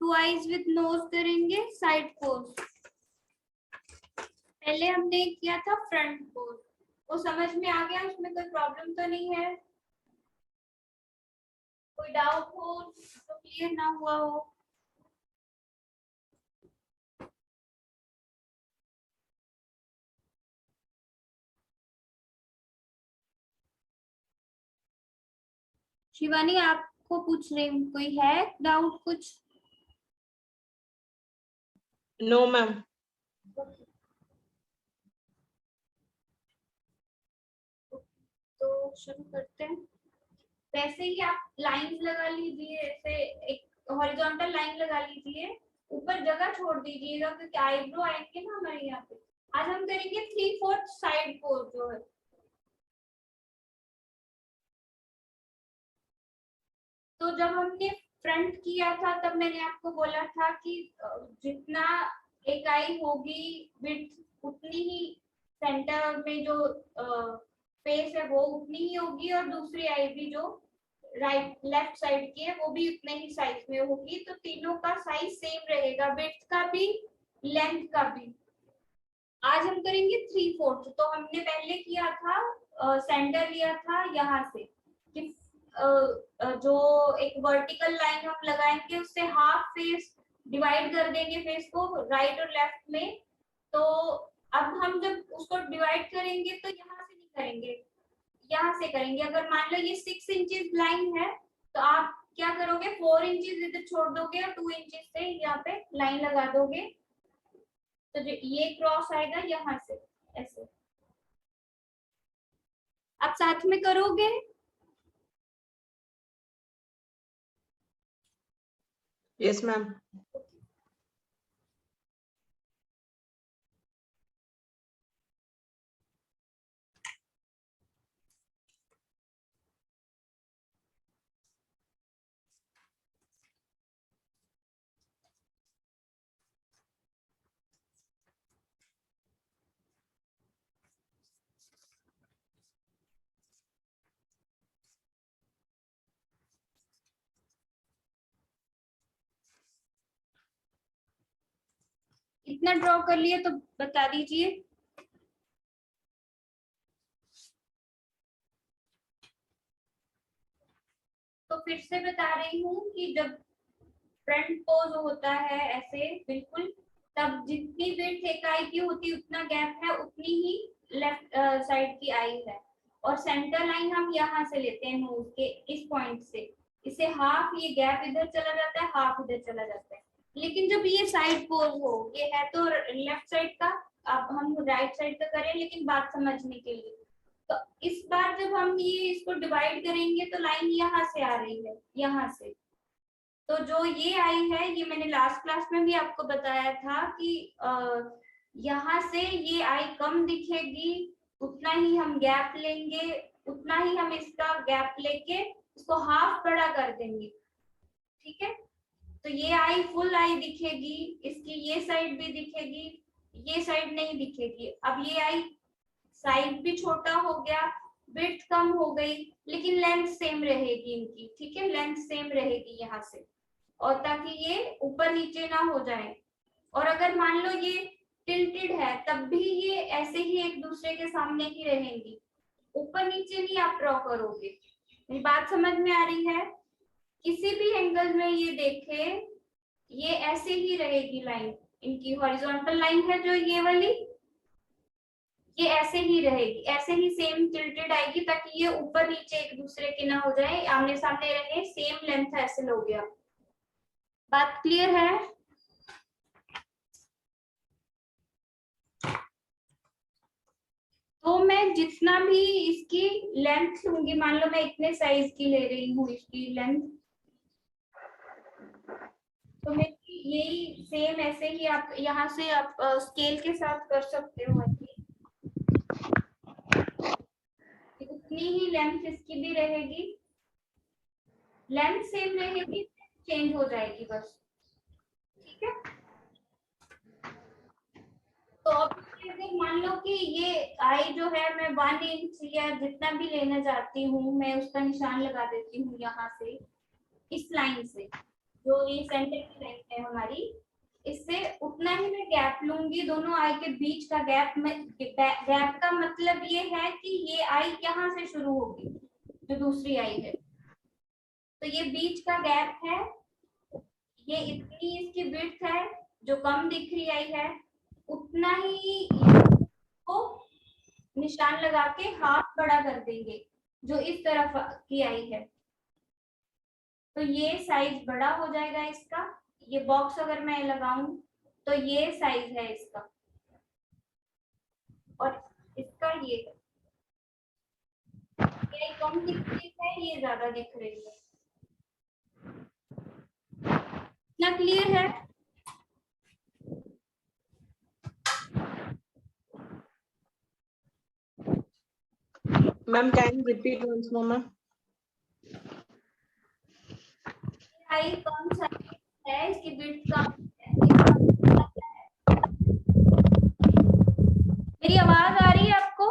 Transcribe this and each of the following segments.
Two eyes with knows करेंगे side pose. पहले हमने किया था फ्रंट पोज, वो समझ में आ गया? उसमें कोई प्रॉब्लम तो नहीं है? कोई डाउट हो तो क्लियर ना हुआ हो? शिवानी आपको पूछ रही हूँ, कोई है डाउट कुछ? No ma'am. तो शुरू करते हैं। वैसे ही आप लाइंस लगा लीजिए, ऐसे एक हॉरिजॉन्टल लाइन लगा लीजिए, ऊपर जगह छोड़ दीजिएगा क्योंकि आईब्रो आएंगे ना हमारे यहाँ पे। आज हम करेंगे 3/4 साइड पोज जो है। तो जब हमने फ्रंट किया था तब मैंने आपको बोला था कि जितना एक आई होगी विड्थ उतनी ही सेंटर में जो फेस है वो उतनी ही होगी, और दूसरी आई भी जो राइट लेफ्ट साइड की है वो भी उतने ही साइज में होगी। तो तीनों का साइज सेम रहेगा, विड्थ का भी लेंथ का भी। आज हम करेंगे 3/4। तो हमने पहले किया था सेंटर लिया था यहाँ से कि जो एक वर्टिकल लाइन हम लगाएंगे उससे हाफ फेस डिवाइड कर देंगे फेस को राइट और लेफ्ट में। तो अब हम जब उसको डिवाइड करेंगे तो यहाँ से नहीं करेंगे, यहाँ से करेंगे। अगर मान लो ये 6 इंचेस लाइन है तो आप क्या करोगे, 4 इंचेस इधर छोड़ दोगे और 2 इंचेस से यहाँ पे लाइन लगा दोगे। तो जो ये क्रॉस आएगा यहाँ से ऐसे। आप साथ में करोगे? Yes ma'am. इतना ड्रॉ कर लिए तो बता दीजिए। तो फिर से बता रही हूँ कि जब फ्रंट पोज होता है ऐसे बिल्कुल, तब जितनी विड्थ एक आई की होती उतना गैप है, उतनी ही लेफ्ट साइड की आई है। और सेंटर लाइन हम यहाँ से लेते हैं नोज के इस पॉइंट से, इसे हाफ ये गैप इधर चला जाता है, हाफ इधर चला जाता है। लेकिन जब ये साइड पोज हो, ये है तो लेफ्ट साइड का, अब हम राइट साइड का करें लेकिन बात समझने के लिए। तो इस बार जब हम ये इसको डिवाइड करेंगे तो लाइन यहाँ से आ रही है, यहाँ से। तो जो ये आई है, ये मैंने लास्ट क्लास में भी आपको बताया था कि यहाँ से ये आई कम दिखेगी, उतना ही हम गैप लेंगे, उतना ही हम इसका गैप लेके इसको हाफ बड़ा कर देंगे। ठीक है, तो ये आई फुल आई दिखेगी, इसकी ये साइड भी दिखेगी, ये साइड नहीं दिखेगी। अब ये आई साइज भी छोटा हो गया, विड्थ कम हो गई, लेकिन लेंथ सेम रहेगी इनकी। ठीक है, लेंथ सेम रहेगी यहाँ से, और ताकि ये ऊपर नीचे ना हो जाए। और अगर मान लो ये टिल्टेड है तब भी ये ऐसे ही एक दूसरे के सामने ही रहेंगी, ऊपर नीचे नहीं आप ड्रॉ करोगे। मेरी बात समझ में आ रही है? किसी भी एंगल में ये देखे, ये ऐसे ही रहेगी लाइन, इनकी हॉरिजॉन्टल लाइन है जो ये वाली, ये ऐसे ही रहेगी, ऐसे ही सेम टिल्टेड आएगी ताकि ये ऊपर नीचे एक दूसरे के ना हो जाए, आमने सामने रहे, सेम लेंथ ऐसे लोगे आप। बात क्लियर है? तो मैं जितना भी इसकी लेंथ लूंगी, मान लो मैं इतने साइज की ले रही हूँ इसकी लेंथ, तो मेरी यही सेम ऐसे ही आप यहाँ से आप स्केल के साथ कर सकते हो। उतनी ही लेंथ इसकी भी रहेगी, लेंथ सेम रहेगी, चेंज हो जाएगी बस। ठीक है, तो अब अगर मान लो कि ये आई जो है मैं 1 इंच या जितना भी लेना चाहती हूँ, मैं उसका निशान लगा देती हूँ यहाँ से। इस लाइन से, जो ये सेंटर की लाइन है हमारी, इससे उतना ही मैं गैप लूंगी। दोनों आई के बीच का गैप में, गैप का मतलब ये है कि ये आई यहाँ से शुरू होगी, जो दूसरी आई है, तो ये बीच का गैप है, ये इतनी इसकी विड्थ है, जो कम दिख रही आई है, उतना ही को निशान लगा के हाथ बड़ा कर देंगे, जो इस तरफ की आई है, तो ये साइज बड़ा हो जाएगा इसका। ये बॉक्स अगर मैं लगाऊं तो ये साइज है इसका, और इसका ये कम दिख रही है, ये ज्यादा दिख रही है। इतना क्लियर है? Ma'am, can you repeat once more, ma'am? High कम साइज है, इसकी विड्थ कम है। मेरी आवाज आ रही है आपको?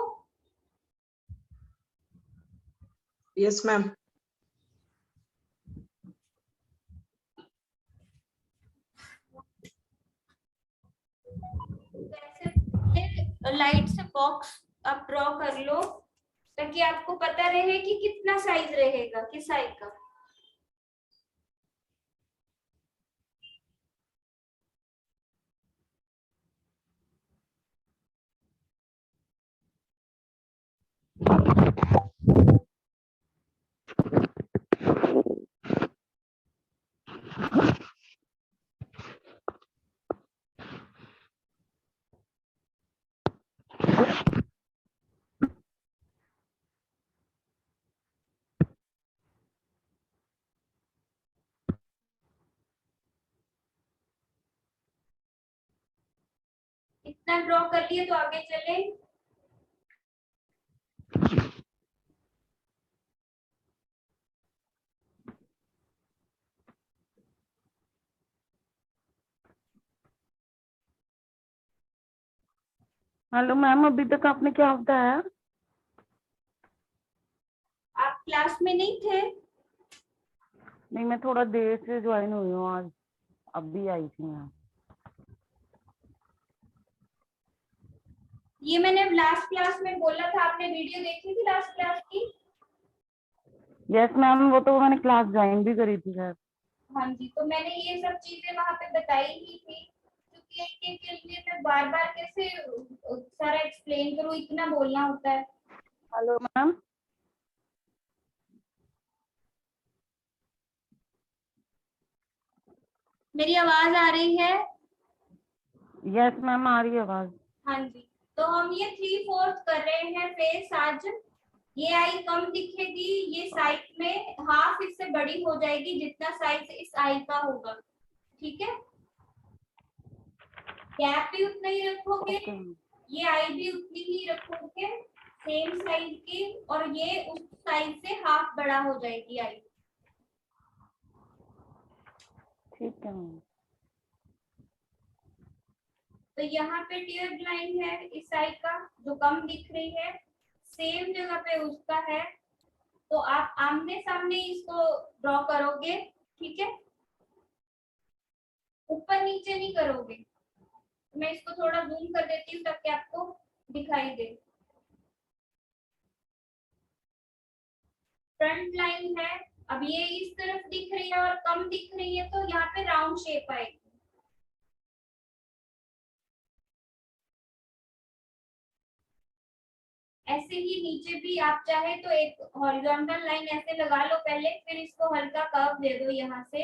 Yes, ma'am. ऐसे लाइट से बॉक्स आप ड्रॉ कर लो, ताकि आपको पता रहे कि कितना साइज रहेगा किस साइज का। इतना ड्रॉ कर लिए तो आगे चले। हेलो मैम, अभी तक आपने क्या बताया? आप क्लास में नहीं थे? नहीं, मैं थोड़ा देर से ज्वाइन हुई हूँ आज, अभी आई थी मैं। ये मैंने लास्ट क्लास में बोला था, आपने वीडियो देखी थी लास्ट क्लास की? यस मैम, वो तो मैंने क्लास ज्वाइन भी करी थी सर। हाँ जी, तो मैंने ये सब चीजें वहां पे बताई ही थी, क्योंकि एक के लिए मैं बार बार कैसे सारा एक्सप्लेन करूँ, इतना बोलना होता है। Hello ma'am. मेरी आवाज आ रही है? यस मैम, आ रही है आवाज। हाँ जी, तो हम ये 3/4 कर रहे हैं फेस आज। ये आई कम दिखेगी, ये साइड में हाफ इससे बड़ी हो जाएगी, जितना साइज इस आई का होगा, ठीक है? गैप भी उतना ही रखोगे, ओके। ये आई भी उतनी ही रखोगे, सेम साइज की, और ये उस साइज से हाफ बड़ा हो जाएगी आई। ठीक है मैम। तो यहाँ पे टियर लाइन है इस साइड का, जो कम दिख रही है, सेम जगह पे उसका है, तो आप आमने सामने इसको ड्रॉ करोगे, ठीक है? ऊपर नीचे नहीं करोगे। मैं इसको थोड़ा जूम कर देती हूँ ताकि आपको दिखाई दे। फ्रंट लाइन है, अब ये इस तरफ दिख रही है और कम दिख रही है, तो यहाँ पे राउंड शेप आएगी। ऐसे ही नीचे भी आप चाहे तो एक हॉरिजॉन्टल लाइन ऐसे लगा लो पहले, फिर इसको हल्का कर्व दे दो यहाँ से।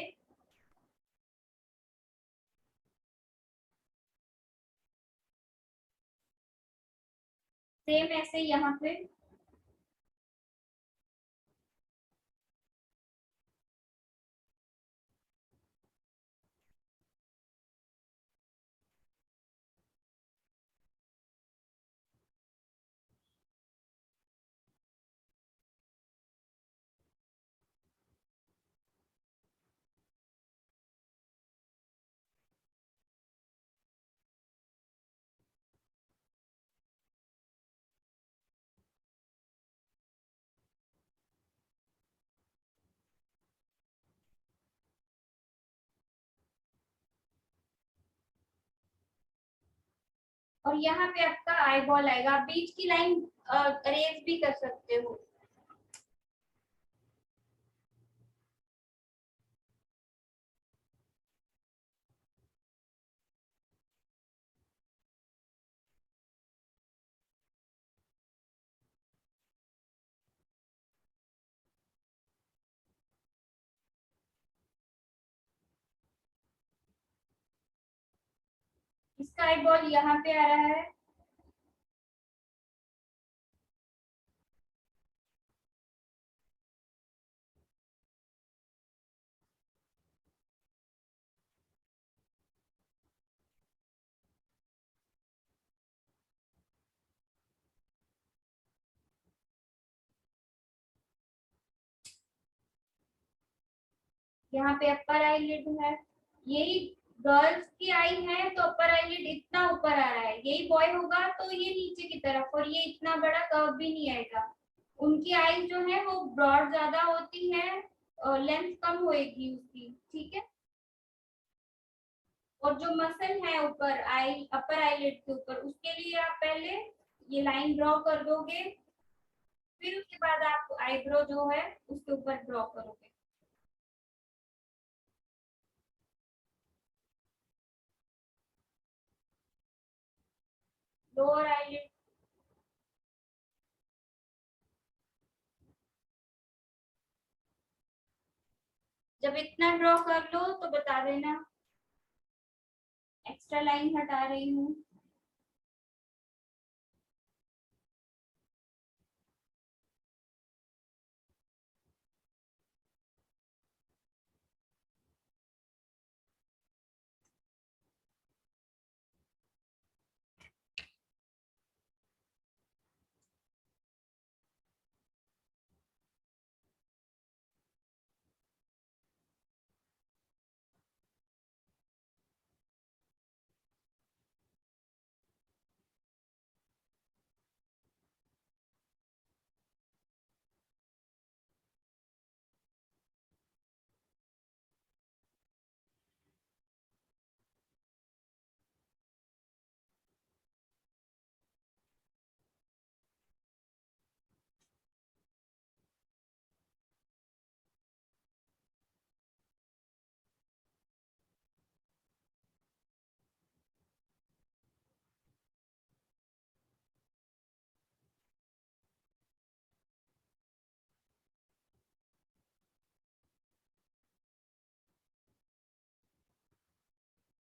सेम ऐसे यहाँ पे। और यहाँ पे आपका आई बॉल आएगा। आप बीच की लाइन रेज भी कर सकते हो। इसका आई बॉल यहाँ पे आ रहा है। यहाँ पे अपर आईलिड है। यही गर्ल्स की आई है तो अपर आईलिड इतना ऊपर आ रहा है। यही बॉय होगा तो ये नीचे की तरफ, और ये इतना बड़ा कर्व भी नहीं आएगा। उनकी आई जो है वो ब्रॉड ज्यादा होती है, लेंथ कम होएगी उसकी, ठीक है। और जो मसल है ऊपर आई अपर आईलिड के ऊपर, उसके लिए आप पहले ये लाइन ड्रॉ कर दोगे, फिर उसके बाद आप आईब्रो जो है उसके ऊपर ड्रॉ करोगे। Lower eyelid. जब इतना ड्रॉ कर लो तो बता देना। एक्स्ट्रा लाइन हटा रही हूँ।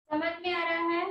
समझ में आ रहा है?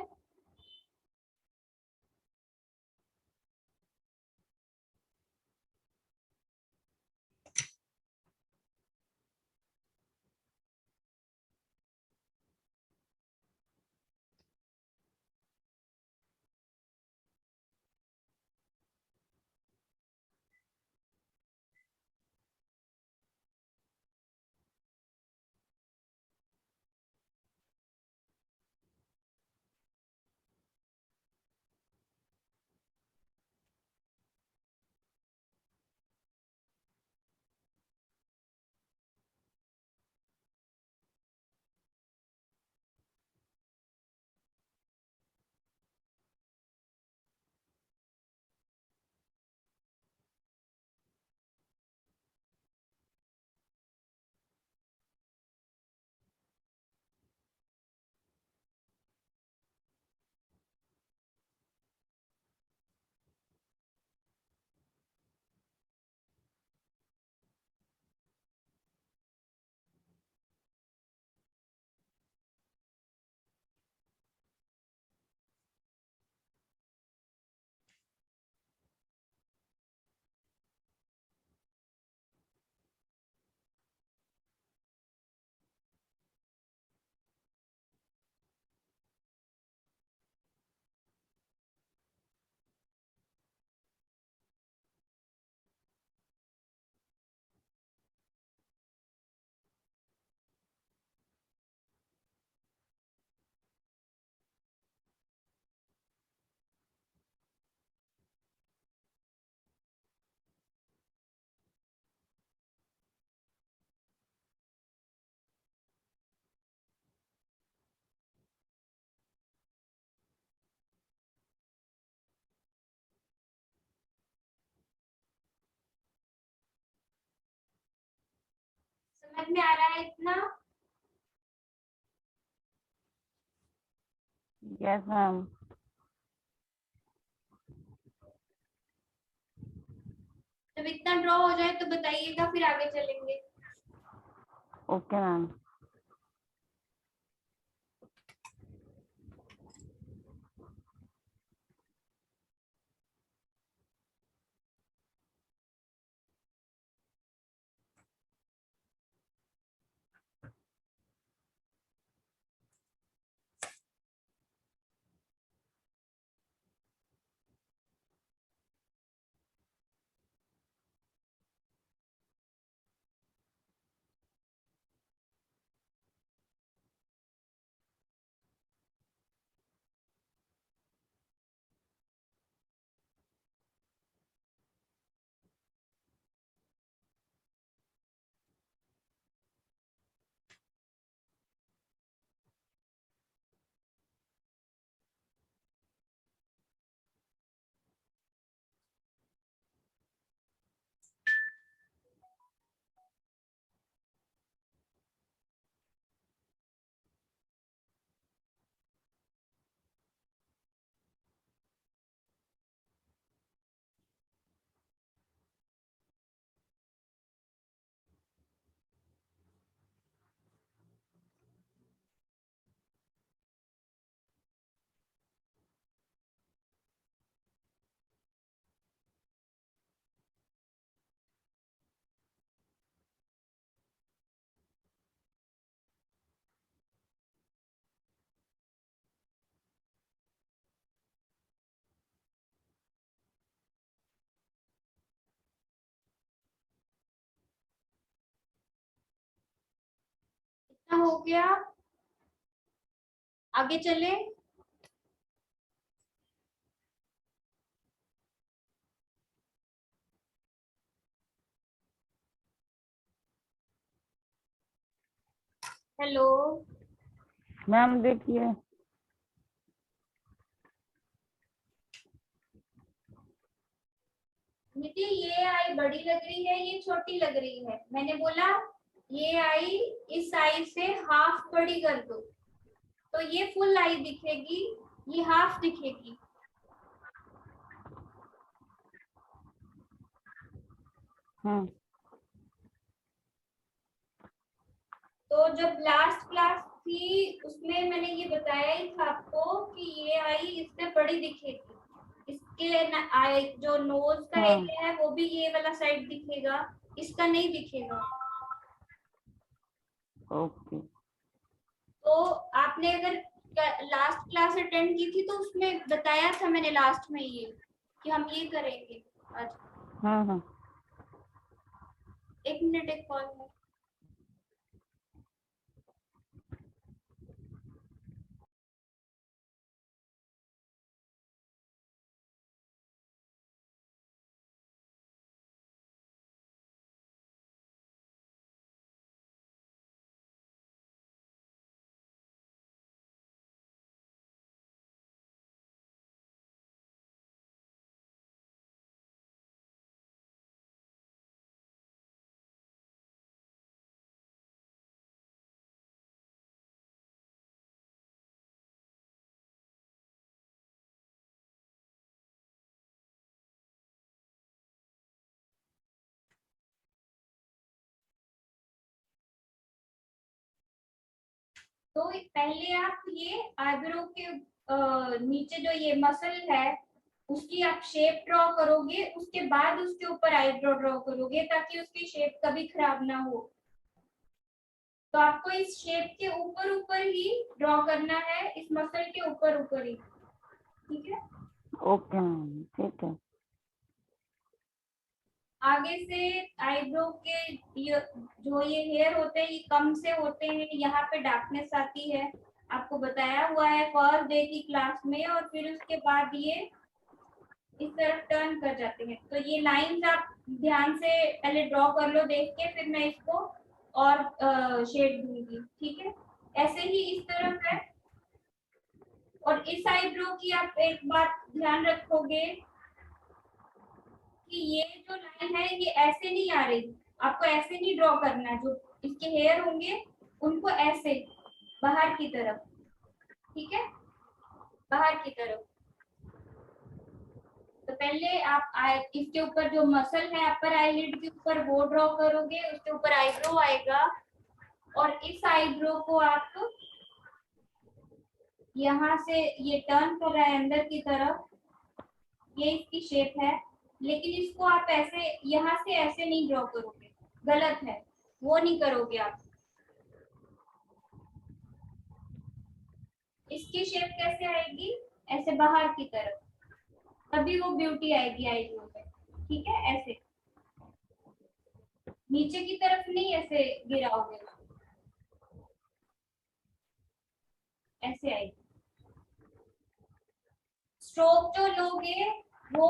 समझ में आ रहा है इतना? Yes ma'am. जब इतना ड्रॉ हो जाए तो बताइएगा, फिर आगे चलेंगे। Okay ma'am. इतना हो गया, आगे चले। हेलो, मैम देखिए। निधि ये आई बड़ी लग रही है, ये छोटी लग रही है। मैंने बोला ये आई इस आई से हाफ बड़ी कर दो, तो ये फुल आई दिखेगी, ये हाफ दिखेगी। तो जब लास्ट क्लास थी उसमें मैंने ये बताया ही था आपको कि ये आई इससे बड़ी दिखेगी। इसके आई जो नोज का हाँ। एरिया है वो भी ये वाला साइड दिखेगा, इसका नहीं दिखेगा। ओके। तो आपने अगर लास्ट क्लास अटेंड की थी तो उसमें बताया था मैंने लास्ट में ये कि हम ये करेंगे आज। हाँ। एक मिनट, एक कॉल है। तो पहले आप ये आईब्रो के नीचे जो ये मसल है उसकी आप शेप ड्रॉ करोगे, उसके बाद उसके ऊपर आईब्रो ड्रॉ करोगे ताकि उसकी शेप कभी खराब ना हो। तो आपको इस शेप के ऊपर ऊपर ही ड्रॉ करना है, इस मसल के ऊपर ऊपर ही, ठीक है? ओके मैम, ठीक है। आगे से आईब्रो के जो ये हेयर होते हैं ये कम से होते हैं, यहाँ पे डार्कनेस आती है, आपको बताया हुआ है फर्स्ट डे की क्लास में। और फिर उसके बाद ये इस तरफ टर्न कर जाते हैं। तो ये लाइंस आप ध्यान से पहले ड्रॉ कर लो देख के, फिर मैं इसको और शेड दूंगी, ठीक है? ऐसे ही इस तरफ है। और इस आईब्रो की आप एक बात ध्यान रखोगे कि ये जो लाइन है ये ऐसे नहीं आ रही, आपको ऐसे नहीं ड्रॉ करना है। जो इसके हेयर होंगे उनको ऐसे बाहर की तरफ, ठीक है, बाहर की तरफ। तो पहले आप इसके ऊपर जो मसल है अपर आईलिड के ऊपर वो ड्रॉ करोगे, उसके ऊपर आईब्रो आएगा और इस आईब्रो को आप यहाँ से ये टर्न कर रहा है अंदर की तरफ, ये इसकी शेप है, लेकिन इसको आप ऐसे यहाँ से ऐसे नहीं ड्रॉ करोगे, गलत है, वो नहीं करोगे आप। इसकी शेप कैसे आएगी, ऐसे बाहर की तरफ, तभी वो ब्यूटी आएगी आईब्रो में, ठीक है, ऐसे नीचे की तरफ नहीं ऐसे गिराओगे, ऐसे आएगी। स्ट्रोक जो लोगे वो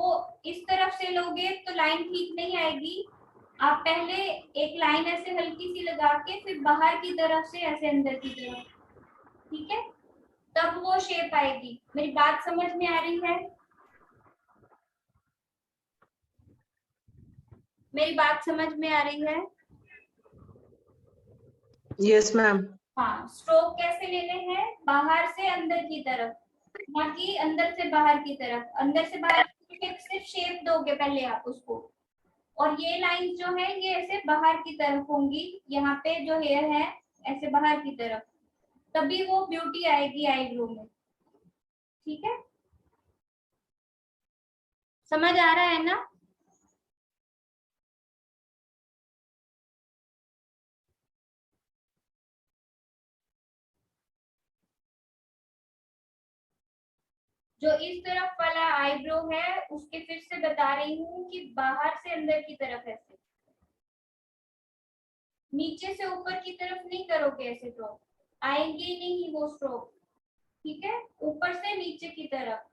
इस तरफ से लोगे तो लाइन ठीक नहीं आएगी, आप पहले एक लाइन ऐसे हल्की सी लगा के फिर बाहर की तरफ से ऐसे अंदर की तरफ, ठीक है, तब वो शेप आएगी। मेरी बात समझ में आ रही है? मेरी बात समझ में आ रही है? Yes, ma'am. हाँ, स्ट्रोक कैसे लेने हैं, बाहर से अंदर की तरफ, ना कि अंदर से बाहर की तरफ। अंदर से बाहर की तरफ सिर्फ शेप दोगे पहले आप उसको, और ये लाइन जो है ये ऐसे बाहर की तरफ होंगी, यहाँ पे जो हेयर है ऐसे बाहर की तरफ, तभी वो ब्यूटी आएगी आईब्रो में, ठीक है, समझ आ रहा है ना? जो इस तरफ वाला आईब्रो है उसके फिर से बता रही हूँ कि बाहर से अंदर की तरफ ऐसे, नीचे से ऊपर की तरफ नहीं करोगे, ऐसे तो आएंगे ही नहीं वो स्ट्रोक, ठीक है, ऊपर से नीचे की तरफ।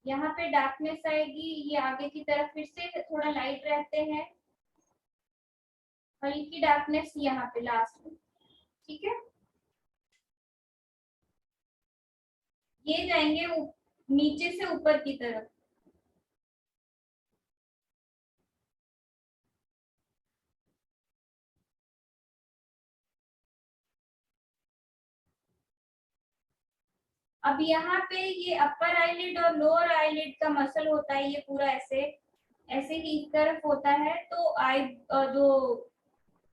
यहाँ पे डार्कनेस आएगी, ये आगे की तरफ फिर से थोड़ा लाइट रहते हैं, हल्की डार्कनेस यहाँ पे लास्ट में, ठीक है, ये जाएंगे नीचे से ऊपर की तरफ। अब यहाँ पे ये अपर आईलिड और लोअर आईलिड का मसल होता है, ये पूरा ऐसे ऐसे ही इस तरफ होता है, तो जो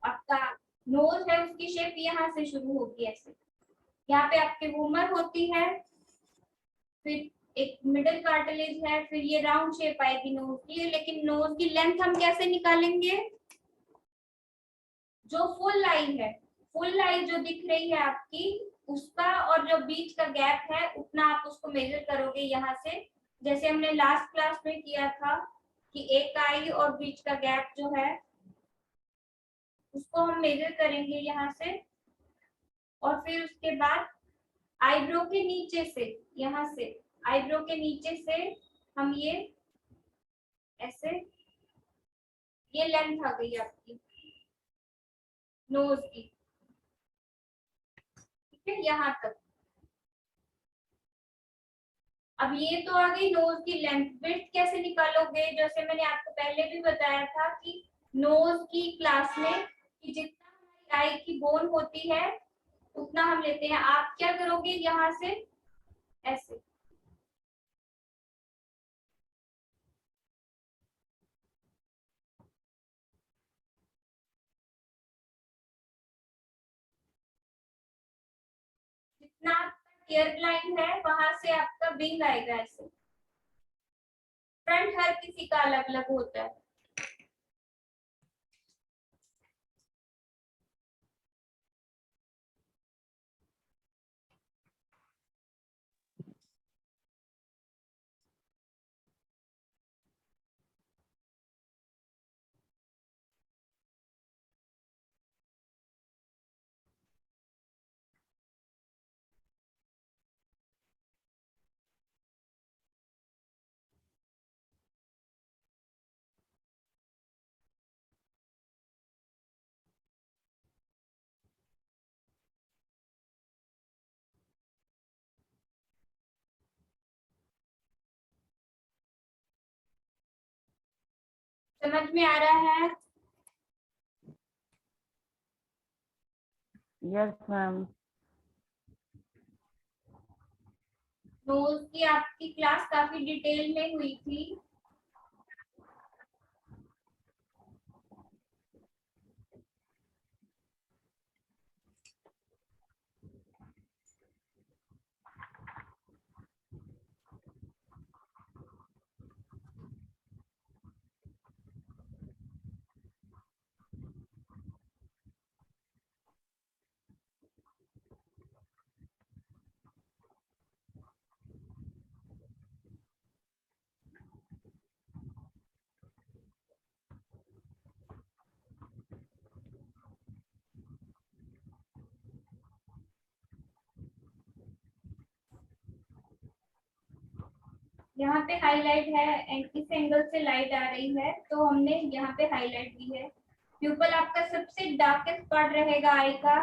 आपका नोज है उसकी शेप यहाँ से शुरू होगी ऐसे, यहाँ पे आपके वूमर होती है, फिर एक मिडल कार्टिलेज है, फिर ये राउंड शेप आएगी नोज की। लेकिन नोज की लेंथ हम कैसे निकालेंगे, जो फुल आई है, फुल आई जो दिख रही है आपकी, उसका और जो बीच का गैप है उतना आप उसको मेजर करोगे यहाँ से, जैसे हमने लास्ट क्लास में किया था कि एक आई और बीच का गैप जो है उसको हम मेजर करेंगे यहाँ से, और फिर उसके बाद आईब्रो के नीचे से, यहाँ से आईब्रो के नीचे से हम ये ऐसे, ये लेंथ आ गई आपकी नोज की, ठीक है, यहाँ तक। अब ये तो आ गई नोज की लेंथ, विड्थ कैसे निकालोगे, जैसे मैंने आपको पहले भी बताया था कि नोज की क्लास में कि जितना हमारी आई की बोन होती है उतना हम लेते हैं। आप क्या करोगे, यहाँ से ऐसे, जितना आपका ईयर लाइन है वहां से आपका विंग आएगा ऐसे। फ्रंट हर किसी का अलग अलग होता है। समझ में आ रहा है? Yes ma'am. नोज की आपकी क्लास काफी डिटेल में हुई थी। यहाँ पे हाईलाइट है, इस एंगल से लाइट आ रही है तो हमने यहाँ पे हाईलाइट दी है। प्यूपल आपका सबसे डार्केस्ट पार्ट रहेगा आई का।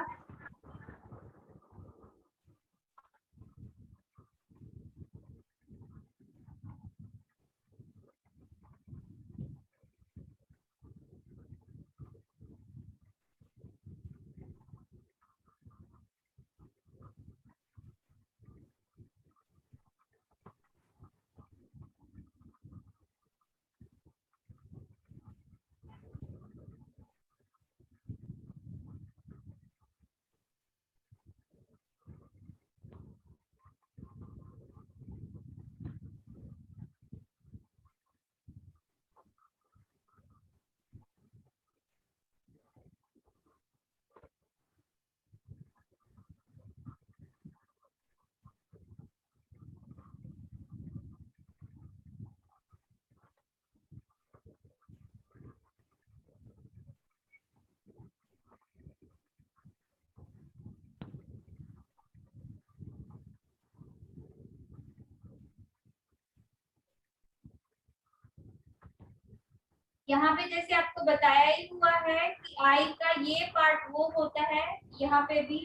यहाँ पे जैसे आपको बताया ही हुआ है कि आई का ये पार्ट वो होता है, यहाँ पे भी,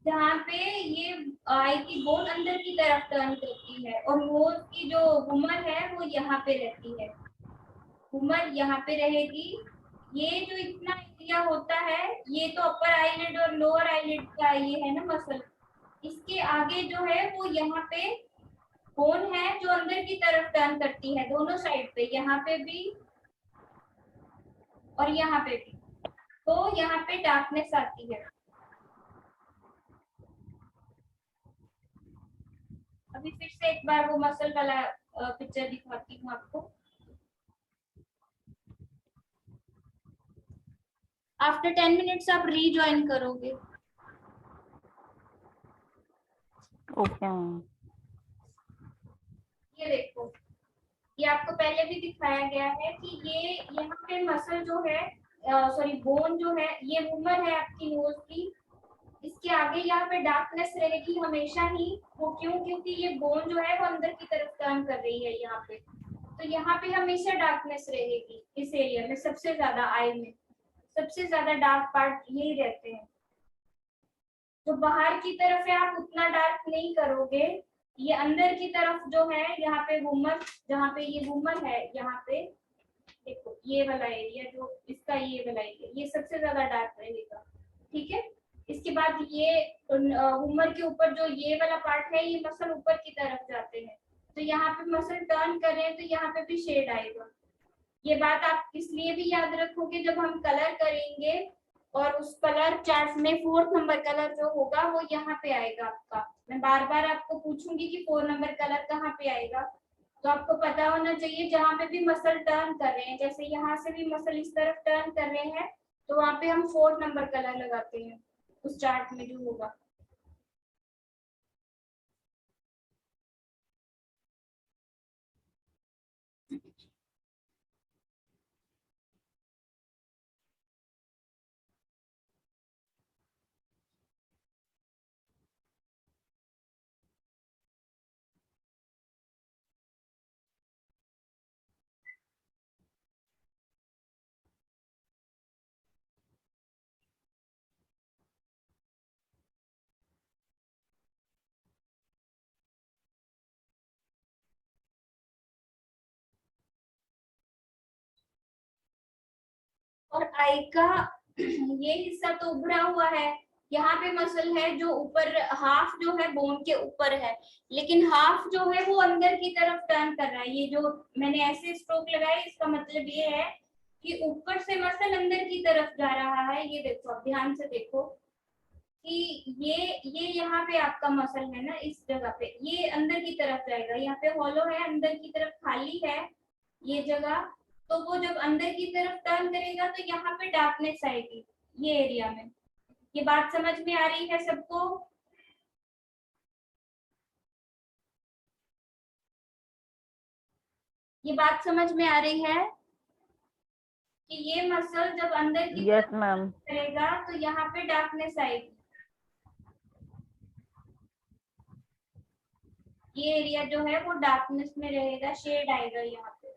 जहाँ पे ये आई की बोन अंदर की तरफ टर्न करती है और नोज की जो हुमर है वो यहाँ पे रहती है। हुमर यहाँ पे रहेगी। ये जो इतना एरिया होता है ये तो अपर आईलिड और लोअर आईलिड का ये है ना मसल। इसके आगे जो है वो यहाँ पे बोन है जो अंदर की तरफ टर्न करती है दोनों साइड पे, यहाँ पे भी और यहाँ पे भी। तो यहाँ पे डार्कनेस आती है। अभी फिर से एक बार वो मसल वाला पिक्चर दिखाती हूँ आपको। आफ्टर 10 मिनट्स आप रीजॉइन करोगे। Okay ma'am. ये देखो, ये आपको पहले भी दिखाया गया है कि ये यहाँ पे मसल जो है, सॉरी बोन जो है, ये हुमर है आपकी नोज की। इसके आगे यहाँ पे डार्कनेस रहेगी हमेशा ही। वो क्यों? क्योंकि ये बोन जो है वो अंदर की तरफ टर्न कर रही है यहाँ पे। तो यहाँ पे हमेशा डार्कनेस रहेगी इस एरिया में। सबसे ज्यादा आई में सबसे ज्यादा डार्क पार्ट यही रहते हैं। तो बाहर की तरफ है आप उतना डार्क नहीं करोगे। ये अंदर की तरफ जो है यहाँ पे वूमर, जहाँ पे ये वूमर है, यहाँ पे देखो ये वाला एरिया, जो इसका ये वाला एरिया, ये सबसे ज्यादा डार्क रहेगा। ठीक है। इसके बाद ये वूमर के ऊपर जो ये वाला पार्ट है, ये मसल ऊपर की तरफ जाते हैं। तो यहाँ पे मसल टर्न कर रहे हैं तो यहाँ पे भी शेड आएगा। ये बात आप इसलिए भी याद रखोगे जब हम कलर करेंगे, और उस कलर चार्ट में 4th नंबर कलर जो होगा वो यहाँ पे आएगा आपका। मैं बार बार आपको पूछूंगी कि 4 नंबर कलर कहाँ पे आएगा। तो आपको पता होना चाहिए जहाँ पे भी मसल टर्न कर रहे हैं, जैसे यहाँ से भी मसल इस तरफ टर्न कर रहे हैं तो वहां पे हम 4th नंबर कलर लगाते हैं उस चार्ट में जो होगा। और आई का ये हिस्सा तो उभरा हुआ है, यहाँ पे मसल है जो ऊपर हाफ जो है बोन के ऊपर है, लेकिन हाफ जो है वो अंदर की तरफ टर्न कर रहा है। ये जो मैंने ऐसे स्ट्रोक लगाया इसका मतलब ये है कि ऊपर से मसल अंदर की तरफ जा रहा है। ये देखो, आप ध्यान से देखो कि ये यहाँ पे आपका मसल है ना, इस जगह पे ये अंदर की तरफ जाएगा, यहाँ पे हॉलो है, अंदर की तरफ खाली है ये जगह। तो वो जब अंदर की तरफ टर्न करेगा तो यहाँ पे डार्कनेस आएगी ये एरिया में। ये बात समझ में आ रही है सबको? ये बात समझ में आ रही है कि ये मसल जब अंदर की यस तरफ मैम। करेगा तो यहाँ पे डार्कनेस आएगी। ये एरिया जो है वो डार्कनेस में रहेगा, शेड आएगा यहाँ पे।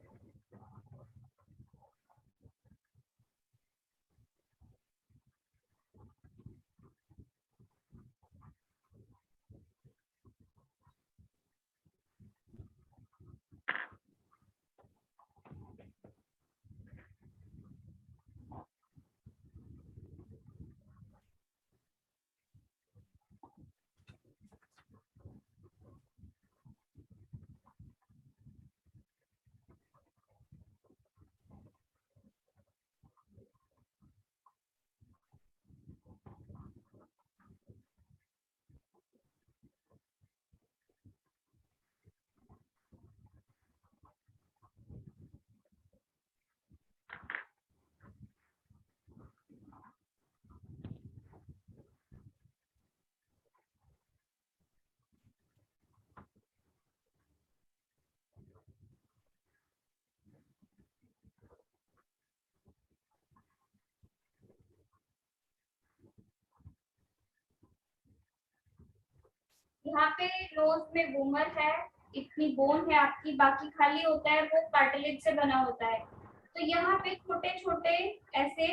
यहाँ पे नोज में वूमर है, इतनी बोन है आपकी, बाकी खाली होता है वो कार्टिलेज से बना होता है। तो यहाँ पे छोटे छोटे ऐसे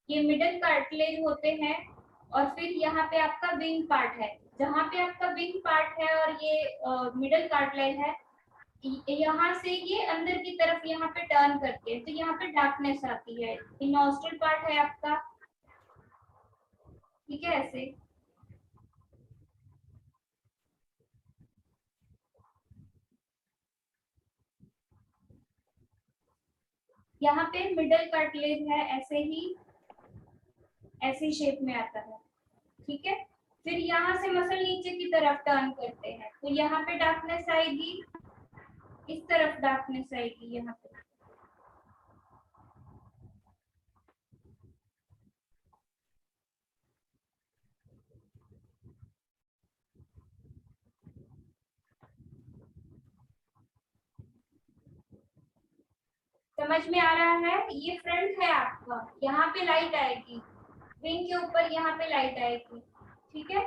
ये मिडल कार्टिलेज होते हैं, और फिर यहाँ पे आपका विंग पार्ट है। जहाँ पे आपका विंग पार्ट है और ये मिडल कार्टिलेज है, यहाँ से ये अंदर की तरफ यहाँ पे टर्न करते हैं, तो यहाँ पे डार्कनेस आती है। ये नॉस्ट्रल पार्ट है आपका, ठीक है ऐसे। यहाँ पे मिडल कार्टिलेज है, ऐसे ही ऐसी शेप में आता है, ठीक है। फिर यहाँ से मसल नीचे की तरफ टर्न करते हैं, तो यहाँ पे डार्कनेस आएगी, इस तरफ डार्कनेस आएगी यहाँ पे। समझ में आ रहा है? ये फ्रंट है आपका, यहाँ पे लाइट आएगी, विंग के ऊपर यहाँ पे लाइट आएगी, ठीक है।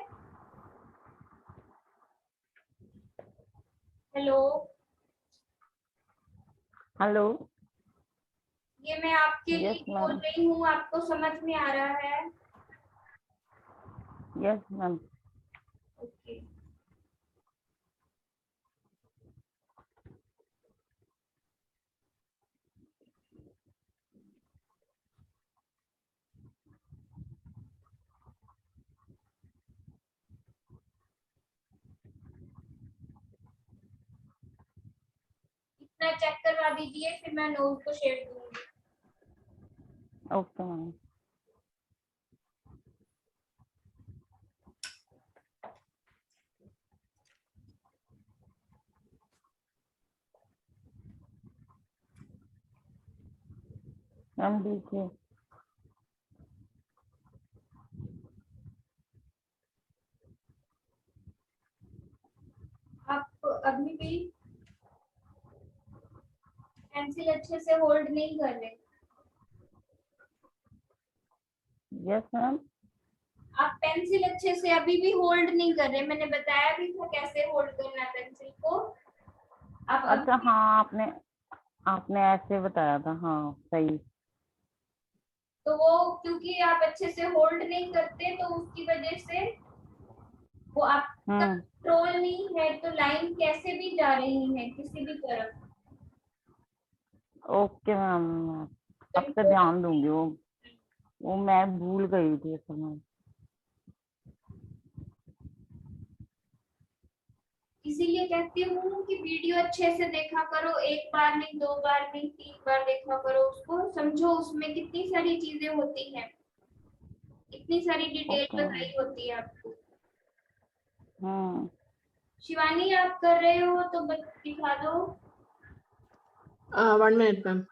Hello, hello. ये मैं आपके लिए यस बोल मैम। रही हूँ, आपको समझ में आ रहा है? Yes ma'am. ओके। इतना चेक करवा दीजिए, फिर मैं नोट को शेयर दूंगी। Okay ma'am. मैम देखिए। आप अभी भी पेंसिल अच्छे से होल्ड नहीं कर रहे। Yes ma'am. आप पेंसिल अच्छे से अभी भी होल्ड नहीं कर रहे। मैंने बताया भी था कैसे होल्ड करना है पेंसिल को। आप अच्छा हाँ, आपने आपने ऐसे बताया था, हाँ सही। तो वो क्योंकि आप अच्छे से होल्ड नहीं करते तो उसकी वजह से वो आपका कंट्रोल नहीं है, तो लाइन कैसे भी जा रही है किसी भी तरफ। Okay ma'am. अब से ध्यान दूंगी। वो मैं भूल गई थी असल में। इसीलिए कहती हूँ कि वीडियो अच्छे से देखा करो, एक बार नहीं, 2 बार नहीं, 3 बार देखा करो उसको, समझो उसमें कितनी सारी चीजें होती हैं, इतनी सारी डिटेल ओके। बताई होती है आपको। हम्म। शिवानी आप कर रहे हो तो दिखा दो। 1 minute, ma'am.